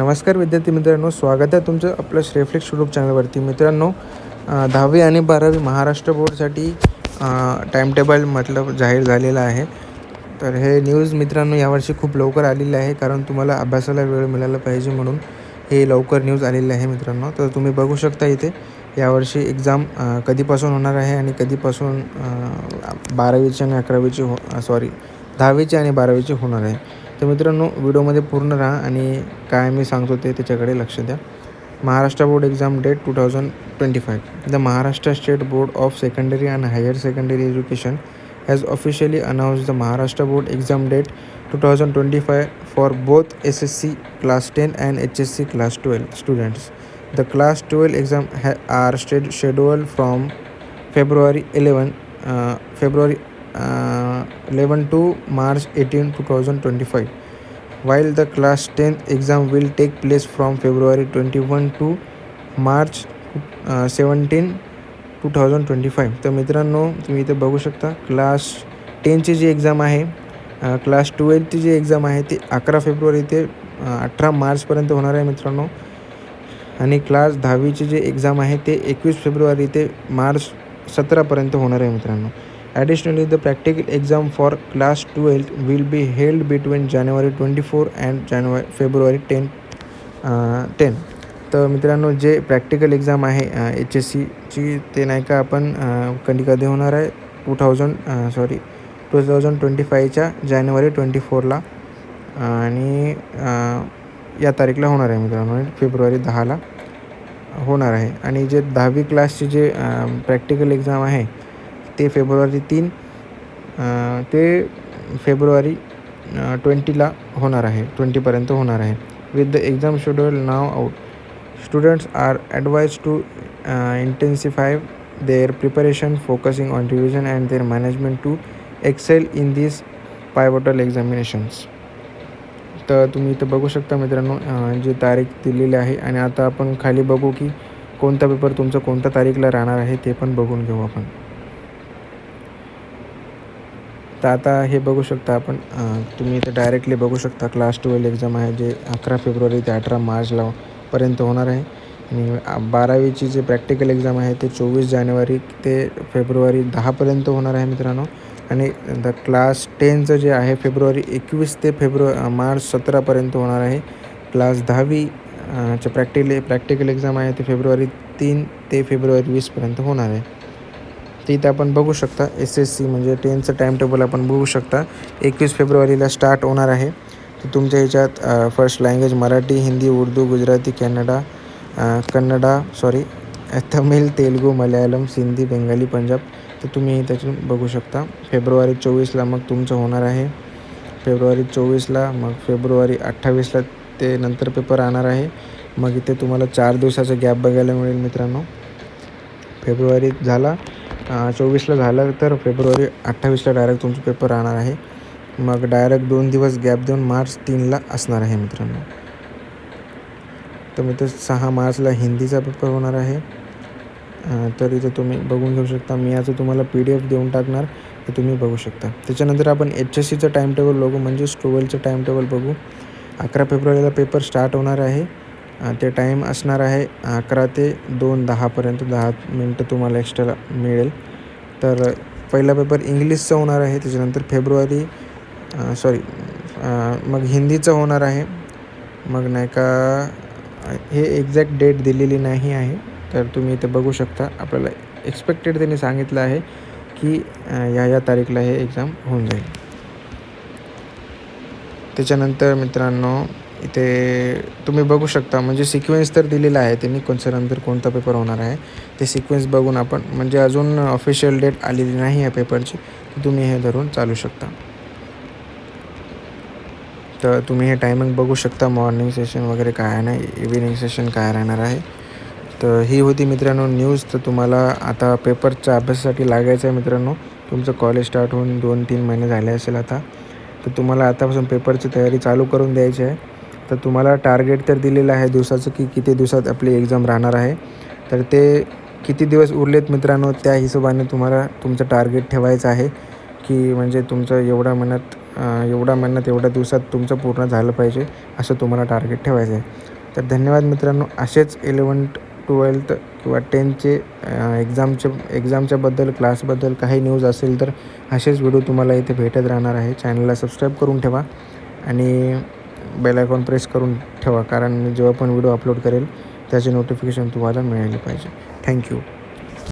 नमस्कार विद्यार्थी मित्रांनो, स्वागत आहे तुमचं आपलं श्रेफ्लेक्स यूट्यूब चॅनलवरती. मित्रांनो, 10वी आणि 12वी महाराष्ट्र बोर्डसाठी टाईमटेबल मतलब जाहीर झालेलं आहे. तर हे न्यूज मित्रांनो यावर्षी खूप लवकर आलेलं आहे, कारण तुम्हाला अभ्यासाला वेळ मिळाला पाहिजे म्हणून हे लवकर न्यूज आलेलं आहे मित्रांनो. तर तुम्ही बघू शकता इथे यावर्षी एक्झाम कधीपासून होणार आहे आणि कधीपासून 12वीची आणि 11वीची 10वीची आणि 12वीची होणार आहे. तर मित्रांनो, व्हिडिओमध्ये पूर्ण राहा आणि काय मी सांगतो ते त्याच्याकडे लक्ष द्या. Maharashtra board exam date 2025. The Maharashtra state board of secondary and higher secondary education has officially announced the Maharashtra board exam date 2025 for both SSC Class 10 and HSC Class 12 students. The Class 12 exam are scheduled from February 11 to March 18, 2025, while the Class 10th exam will take place from February 21 to March 17, 2025. तर मित्रांनो, तुम्ही इथे बघू शकता class 10ची जी exam आहे, class 12ची जी exam आहे ती 11 February ते 18 मार्चपर्यंत होणार आहे मित्रांनो. आणि क्लास 10वीची जी एक्झाम आहे ते 21 फेब्रुवारी ते मार्च 17पर्यंत होणार आहे मित्रांनो. Additionally, the practical exam for Class 12 will be held between January 24 and February 10. तर मित्रांनो, जे प्रॅक्टिकल एक्झाम आहे HSCची ते नाही का आपण कधी होणार आहे 2025च्या जानेवारी 24ला आणि या तारीखला होणार आहे मित्रांनो. फेब्रुवारी 10ला होणार आहे. आणि जे 10वी क्लासची जे प्रॅक्टिकल एक्झाम आहे ते फेब्रुवारी 3 ते फेब्रुवारी 20ला होणार आहे, 20पर्यंत होणार आहे. With the exam schedule now out, students are advise to intensify their preparation, focusing on revision and their management to excel in this pivotal examinations. तर तुम्ही इथं बघू शकता मित्रांनो जी तारीख दिलेली आहे. आणि आता आपण खाली बघू की कोणता पेपर तुमचं कोणत्या तारीखला राहणार आहे ते पण बघून घेऊ आपण. तर आता हे बघू शकता आपण, तुम्ही इथे डायरेक्टली बघू शकता क्लास 12 एक्झाम आहे जे 11 फेब्रुवारी ते 18 मार्चला पर्यंत होणार आहे. आणि 12वीची जे प्रॅक्टिकल एक्झाम आहे ते 24 जानेवारी ते फेब्रुवारी 10पर्यंत होणार आहे मित्रांनो. आणि द क्लास 10चं जे आहे फेब्रुवारी 21 ते मार्च 17पर्यंत होणार आहे. क्लास 10वी चे प्रॅक्टिकल एक्झाम आहे ते फेब्रुवारी 3 ते फेब्रुवारी 20पर्यंत होणार आहे. ते इथं आपण बघू शकता SSC म्हणजे 10चं टाईमटेबल आपण बघू शकता. 21 फेब्रुवारीला स्टार्ट होणार आहे. तर तुमच्या ह्याच्यात first language Marathi, Hindi, Urdu, Gujarati, Tamil, Telugu, Malayalam, Sindhi, Bengali, Punjab. तर तुम्ही त्यातून बघू शकता. फेब्रुवारी 24ला मग तुमचं होणार आहे. फेब्रुवारी 24ला मग फेब्रुवारी 28ला ते नंतर पेपर राहणार आहे. मग इथे तुम्हाला 4 दिवसाचा गॅप बघायला मिळेल मित्रांनो. फेब्रुवारी झाला 24ला झालं तर फेब्रुवारी 28ला डायरेक्ट तुमचा पेपर राहणार आहे. मग डायरेक्ट 2 दिवस गॅप देऊन मार्च 3ला असणार आहे मित्रांनो. तर मित्र 6 मार्चला हिंदीचा पेपर होणार आहे. तर इथं तुम्ही बघून घेऊ शकता. मी याचं तुम्हाला PDF देऊन टाकणार, ते तुम्ही बघू शकता. त्याच्यानंतर आपण HSCचं टाईमटेबल बघू, म्हणजे 12चं टाईमटेबल बघू. 11 फेब्रुवारीला पेपर स्टार्ट होणार आहे. ते टाईम असणार आहे 11 ते 2:10पर्यंत. 10 मिनटं तुम्हाला एक्स्ट्रा मिळेल. तर पहिला पेपर इंग्लिशचा होणार आहे. त्याच्यानंतर मग हिंदीचं होणार आहे. मग नाही का हे एक्झॅक्ट डेट दिलेली नाही आहे. तर तुम्ही इथे बघू शकता. आपल्याला एक्सपेक्टेड त्यांनी सांगितलं आहे की या तारीखला हे एक्झाम होऊन जाईल. त्याच्यानंतर मित्रांनो इथे तुम्ही बघू शकता, म्हणजे सिक्वेन्स तर दिलेला आहे त्यांनी नंतर कोणता पेपर होणार आहे ते सिक्वेन्स बघून आपण, म्हणजे अजून ऑफिशियल डेट आलेली नाही आहे पेपरची, तर तुम्ही हे धरून चालू शकता. तर तुम्ही हे टायमिंग बघू शकता, मॉर्निंग सेशन वगैरे काय नाही, इव्हिनिंग सेशन काय राहणार आहे. तर ही होती मित्रांनो न्यूज. तर तुम्हाला आता पेपरच्या अभ्यासासाठी लागायचं आहे मित्रांनो. तुमचं कॉलेज स्टार्ट होऊन 2-3 महिने झाले असेल आता. तर तुम्हाला आतापासून पेपरची तयारी चालू करून द्यायची आहे. तर तुम्हाला टार्गेट तर दिलेलं आहे दिवसाचं की किती दिवसात आपली एक्झाम राहणार आहे. तर ते किती दिवस उरलेत मित्रांनो त्या हिशोबाने तुम्हाला तुमचं टार्गेट ठेवायचं आहे, की म्हणजे तुमचं एवढ्या महिन्यात एवढा मेहनत एवढ्या दिवसात तुमचं पूर्ण झालं पाहिजे असं तुम्हाला टार्गेट ठेवायचं आहे. तर धन्यवाद मित्रांनो. असेच 11th 12th किंवा 10th एक्झामच्याबद्दल क्लासबद्दल काही न्यूज असेल तर असेच व्हिडिओ तुम्हाला इथे भेटत राहणार आहे. चॅनलला सबस्क्राईब करून ठेवा आणि बेल आयकॉन प्रेस करून ठेवा, कारण मी जेव्हा पण व्हिडिओ अपलोड करेल त्याचे नोटिफिकेशन तुम्हाला मिळाले पाहिजे. थँक्यू.